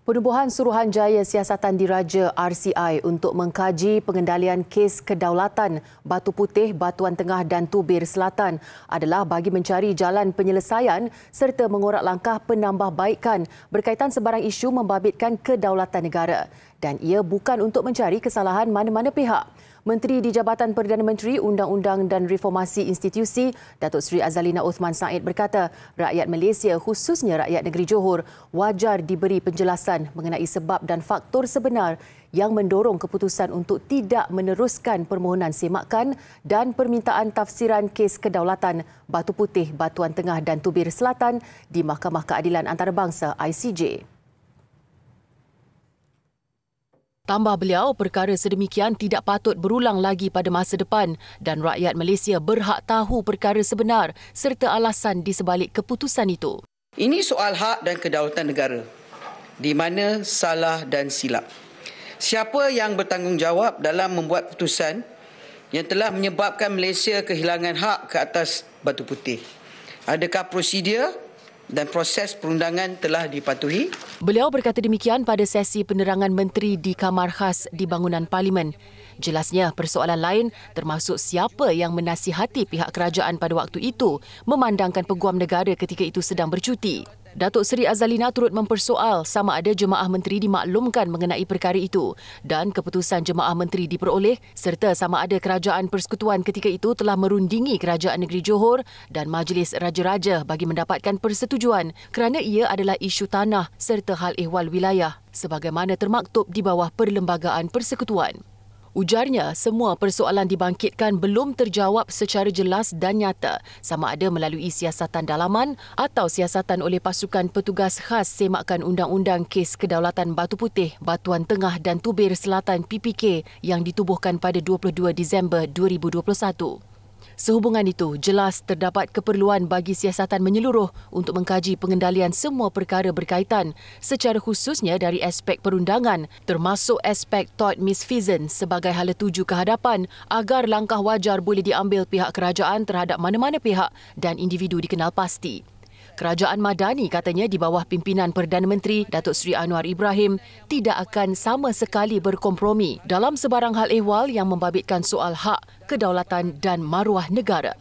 Penubuhan Suruhanjaya Siasatan Diraja RCI untuk mengkaji pengendalian kes kedaulatan Batu Putih, Batuan Tengah dan Tubir Selatan adalah bagi mencari jalan penyelesaian serta mengorak langkah penambahbaikan berkaitan sebarang isu membabitkan kedaulatan negara. Dan ia bukan untuk mencari kesalahan mana-mana pihak. Menteri di Jabatan Perdana Menteri Undang-Undang dan Reformasi Institusi, Datuk Seri Azalina Othman Said berkata, rakyat Malaysia khususnya rakyat negeri Johor wajar diberi penjelasan mengenai sebab dan faktor sebenar yang mendorong keputusan untuk tidak meneruskan permohonan semakan dan permintaan tafsiran kes kedaulatan Batu Putih, Batuan Tengah dan Tubir Selatan di Mahkamah Keadilan Antarabangsa ICJ. Tambah beliau, perkara sedemikian tidak patut berulang lagi pada masa depan dan rakyat Malaysia berhak tahu perkara sebenar serta alasan di sebalik keputusan itu. Ini soal hak dan kedaulatan negara, di mana salah dan silap. Siapa yang bertanggungjawab dalam membuat putusan yang telah menyebabkan Malaysia kehilangan hak ke atas Batu Putih? Adakah prosedur dan proses perundangan telah dipatuhi? Beliau berkata demikian pada sesi penerangan menteri di Kamar Khas di bangunan Parlimen. Jelasnya, persoalan lain termasuk siapa yang menasihati pihak kerajaan pada waktu itu memandangkan peguam negara ketika itu sedang bercuti. Datuk Seri Azalina turut mempersoal sama ada jemaah menteri dimaklumkan mengenai perkara itu dan keputusan jemaah menteri diperoleh serta sama ada kerajaan persekutuan ketika itu telah merundingi kerajaan negeri Johor dan Majlis Raja-Raja bagi mendapatkan persetujuan kerana ia adalah isu tanah serta hal ehwal wilayah sebagaimana termaktub di bawah Perlembagaan Persekutuan. Ujarnya, semua persoalan dibangkitkan belum terjawab secara jelas dan nyata sama ada melalui siasatan dalaman atau siasatan oleh pasukan petugas khas semakan Undang-Undang Kes Kedaulatan Batu Putih, Batuan Tengah dan Tubir Selatan PPK yang ditubuhkan pada 22 Disember 2021. Sehubungan itu, jelas terdapat keperluan bagi siasatan menyeluruh untuk mengkaji pengendalian semua perkara berkaitan secara khususnya dari aspek perundangan termasuk aspek tort misfeasance sebagai hala tuju ke hadapan agar langkah wajar boleh diambil pihak kerajaan terhadap mana-mana pihak dan individu dikenal pasti. Kerajaan Madani katanya di bawah pimpinan Perdana Menteri Datuk Seri Anwar Ibrahim tidak akan sama sekali berkompromi dalam sebarang hal ehwal yang membabitkan soal hak, kedaulatan dan maruah negara.